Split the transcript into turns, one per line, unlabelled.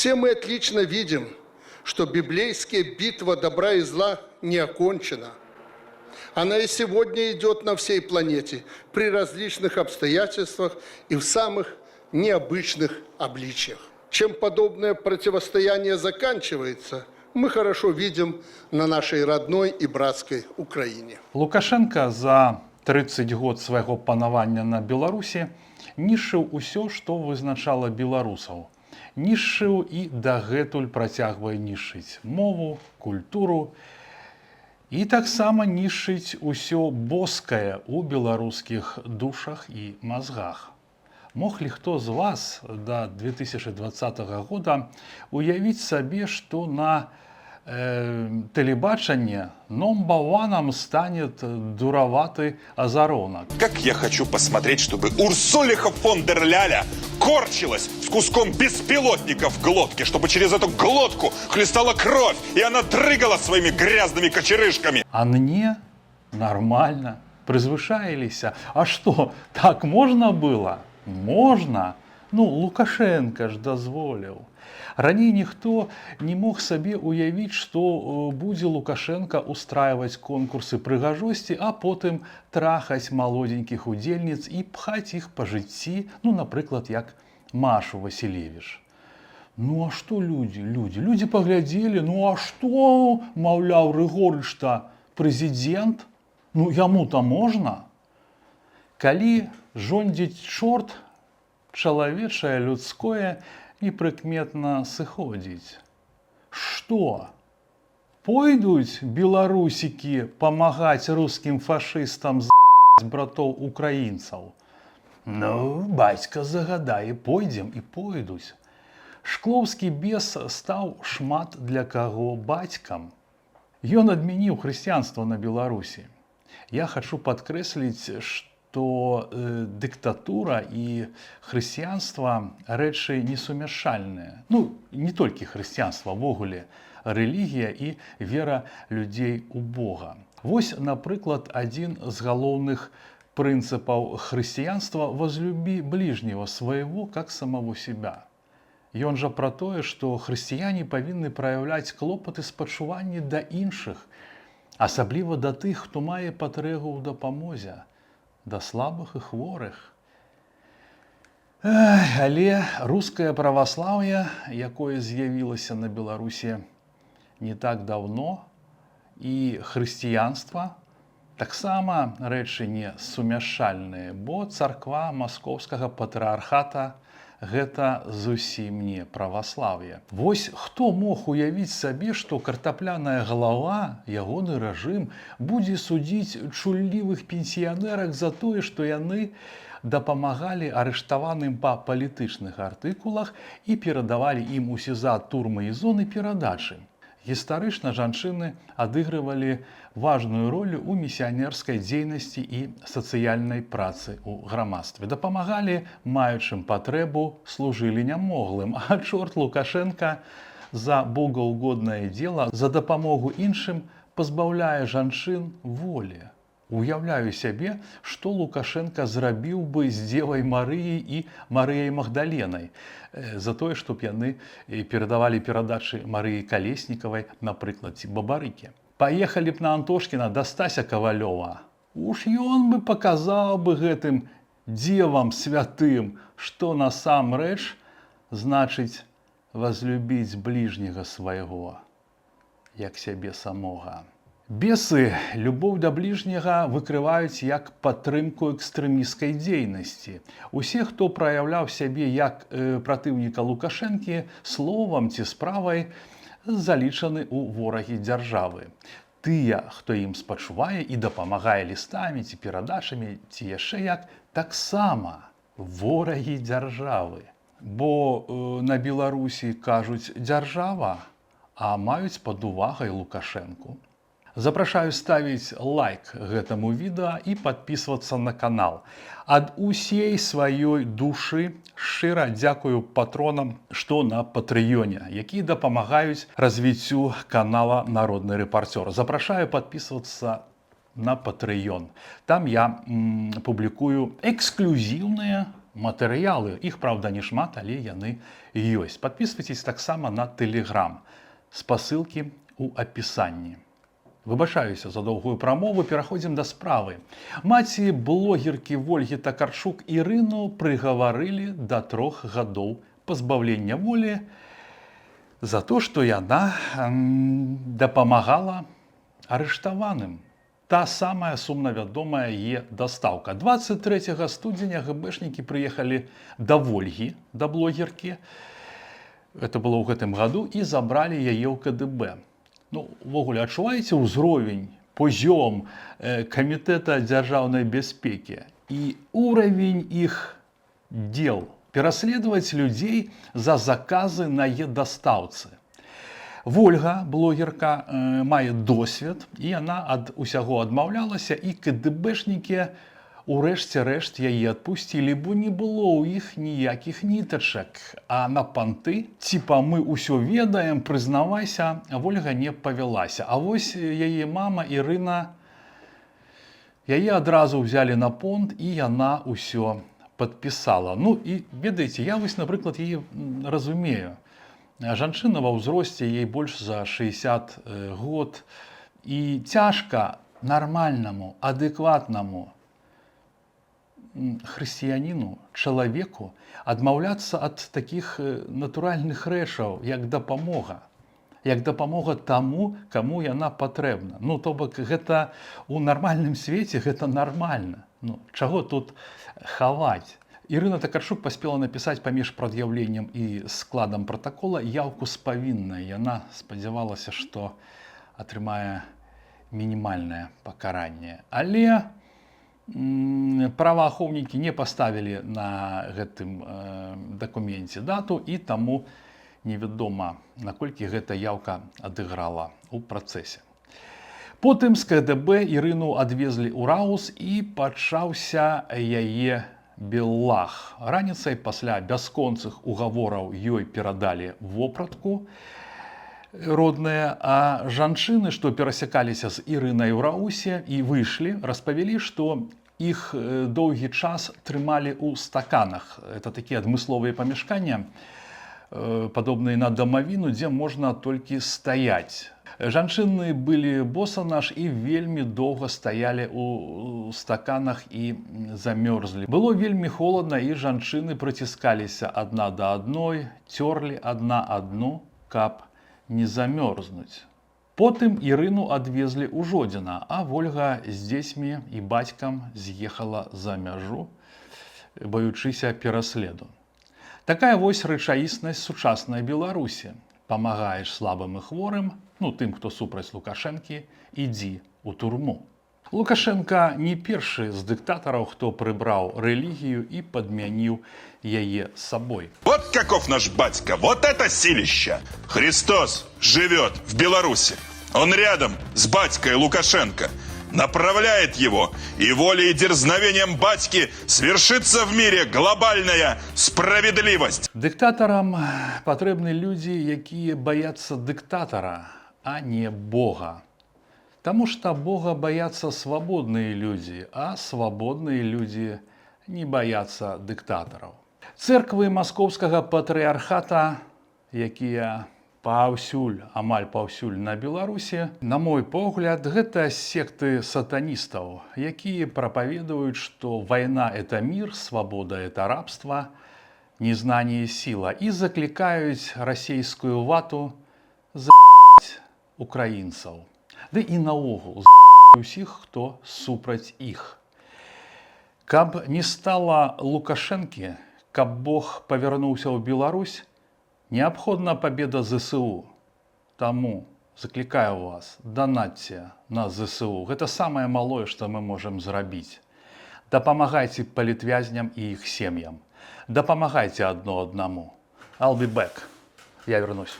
Все мы отлично видим, что библейская битва добра и зла не окончена. Она и сегодня идет на всей планете при различных обстоятельствах и в самых необычных обличиях. Чем подобное противостояние заканчивается, мы хорошо видим на нашей родной и братской Украине.
Лукашенко за 30 год свайго панавання на Беларусі нішчыў усё, што вызначала беларусаў. Нішчыў і дагэтуль працягвае нішчыць мову, культуру і таксама нішчыць усё боскае ў беларускіх душах і мазгах. Мог ли хто з вас до 2020 года уявіць сабе, што на телебачанне номбаваном станет дуроватый Азаронок?
Как я хочу посмотреть, чтобы Урсулиха фон дер Ляля корчилась с куском беспилотника в глотке, чтобы через эту глотку хлестала кровь, и она дрыгала своими грязными кочерышками.
А мне нормально, призвышаеліся. А что, так можно было? Можно. Ну, Лукашенко ж дазволіў. Раней ніхто не мог сабе уявіць, што будзе Лукашенко устраиваць конкурсы прыгажосці, а потым трахаць малодзенькіх удзельніц і пхаць іх па жыцці, ну, напрыклад, як Машу Васілевіч. Ну, а што людзі паглядзелі, ну, а што, маўляў, Рыгорыч-то прэзідэнт? Ну, яму-то можна? Калі жондзіць чорт, чалавечае, людское непрыкметна сыходзіць. Што? Пойдуць беларусікі памагаць рускім фашыстам з***ць братоў украінцаў? Ну, бацька загадае, пойдзем і пойдуць. Шклоўскі бес стаў шмат для каго бацькам. Ён адмяніў хрысціянства на Беларусі. Я хачу падкрэсліць, што дыктатура і хрысціянства рэчы несумяшальныя. Ну, не толькі хрысціянства, увогуле рэлігія і вера людзей у Бога. Вось, напрыклад, адзін з галоўных прынцыпаў хрысціянства: возлюби ближнего свайго, как самого себя. Ён жа пра тое, што хрысціяне павінны праяўляць клопат і спачуванне да іншых, асабліва да тых, хто мае патрэбу ў дапамозе, да слабых і хворых. Але рускае праваслаўе, якое з'явілася на Беларусі не так даўно, і хрысціянства таксама рэчы не сумяшальныя, бо царква маскоўскага патрыархата гэта зусім не праваслаўе. Вось хто мог уявіць сабе, што картапляная галава, ягоны рэжым, будзе судзіць чуллівых пенсіянерак за тое, што яны дапамагалі арыштаваным па палітычных артыкулах і перадавалі ім у СІЗА, турмы і зоны перадачы. Гістарычна жанчыны адыгрывалі важную ролю ў місіянерскай дзейнасці і сацыяльнай працы ў грамадстве. Дапамагалі маючым патрэбу, служылі нямоглым, а чорт Лукашенка за богаўгоднае дзела, за дапамогу іншым пазбаўляе жанчын волі. Уяўляю сябе, што Лукашенка зрабіў бы з Дзевай Марыяй і Марыяй Магдаленай за тое, што б яны перадавалі перадачы Марыі Калеснікавай, напрыклад, ці Бабарыкі. Паехалі б на Антошкіна да Стася Кавалёва. Уж ён бы паказаў бы гэтым дзевам святым, што насамрэч значыць возлюбіць бліжняга свайго, як сябе самога. Бесы любоў да бліжняга выкрываюць як падтрымку экстрэмісцкай дзейнасці. Усе, хто праяўляў сябе як праціўніка Лукашэнкі, словам ці справай, залічаны ў ворагі дзяржавы. Тыя, хто ім спачувае і дапамагае лістамі ці перадачамі, ці яшчэ як, таксама ворагі дзяржавы. Бо на Беларусі кажуць дзяржава, а маюць пад увагай Лукашэнку. Запрашаю ставіць лайк гэтаму відэа і падпісвацца на канал. Ад усей сваёй душы шчыра дзякую патронам, што на Патрыёне, якія дапамагаюць развіццю канала «Народны рэпарцёр». Запрашаю падпісвацца на Патрыён. Там я публікую эксклюзіўныя матэрыялы. Іх, праўда, не шмат, але яны ёсць. Падпісвайцесь таксама на Telegram. Спасылкі ў апісанні. Выбачаюся за доўгую прамову, пераходзім да справы. Маці блогеркі Вольгі Такарчук Ірыну прыгаварылі да 3 гадоў пазбаўлення волі за то, што яна дапамагала арыштаваным. Та самая сумна вядомая яе дастаўка. 23 студзеня ГБшнікі прыехалі да Вольгі, да блогеркі. Это было ў гэтым году, і забралі яе ў КДБ. Ну, увогуле, адчуваеце ўзровень, пазём Камітэта дзяржаўнай бяспекі і ўравень іх дел пераследаваць людзей за заказы на е-дастаўцы. Вольга, блогерка, мае досвед, і яна ад усяго адмаўлялася, і КДБшнікі урэшце рэшт яе адпусцілі, бо не было ў іх ніякіх нітачак. А на панты, ціпа мы ўсё ведаем, прызнавайся, Вольга не павялася. А вось яе мама Ірына, яе адразу ўзялі на понт, і яна ўсё падпісала. Ну і ведаеце, я вось, напрыклад, яе разумею. Жанчына ва ўзросце, ей больш за 60 год, і цяжка нармальнаму, адэкватнаму хрысціяніну, чалавеку адмаўляцца ад такіх натуральных рэчаў, як дапамога. Як дапамога таму, каму яна патрэбна. Ну, то бок, гэта ў нармальным свеце гэта нармальна. Ну, чаго тут хаваць? Ірына Такарчук паспела напісаць паміж прад'яўленнем і складам пратакола яўку з павіннай. Яна спадзявалася, што атрымае мінімальнае пакаранне. Але праваахоўнікі не паставілі на гэтым дакуменце дату, і таму невядома, наколькі гэта яўка адыграла ў працэсе. Потым з КДБ Ірыну адвезлі ў Раус, і пачаўся яе беллах. Раніцай пасля бясконцых угавораў ёй перадалі вопратку родныя, а жанчыны, што перасякаліся з Ірынай у Раусе і выйшлі, распавялі, што іх доўгі час трымалі ў стаканах. Это такія адмысловыя памяшкання, падобныя на дамавіну, дзе можна толькі стаяць. Жанчыны былі босанаж і вельмі доўга стаялі ў стаканах і замёрзлі. Было вельмі холадна, і жанчыны прыціскаліся адна да адной, цёрлі адна адну, каб не замёрзнуць. Потым Ірыну адвезлі ў Жодзіна, а Вольга з дзецьмі і бацькам з'ехала за мяжу, баючыся пераследу. Такая вось рэчаіснасць сучаснай Беларусі. Памагаеш слабым і хворым, ну, тым, хто супраць Лукашэнкі, ідзі ў турму. Лукашенко не першы з дыктатараў, хто прыбраў рэлігію і падмяніў яе сабой.
Вот каков наш батька, вот это силище! Христос живет в Беларуси. Он рядом с батькой Лукашенко. Направляет его, и волей и дерзновением батьки свершится в мире глобальная справедливость.
Дыктатарам патрэбны людзі, якія баяцца дыктатара, а не Бога. Таму што Бога баяцца свабодныя людзі, а свабодныя людзі не баяцца дыктатараў. Цэрквы маскоўскага патрыархата, якія паўсюль, амаль паўсюль на Беларусі, на мой погляд, гэта секты сатаністаў, якія прапаведуюць, што вайна – это мир, свабода – это рабство, незнание – сила, і заклікаюць расійскую вату за***ць украінцаў. Ды і наогул за***ць усіх, хто супраць іх. Каб не стала Лукашэнкі, каб Бог павярнуўся ў Беларусь, неабходна пабеда ЗСУ. Таму заклікаю вас, данатьце на ЗСУ. Гэта самае малое, што мы можам зрабіць. Дапамагайце палітвязням і іх сем'ям. Дапамагайце адно аднаму. I'll be back. Я вернусь.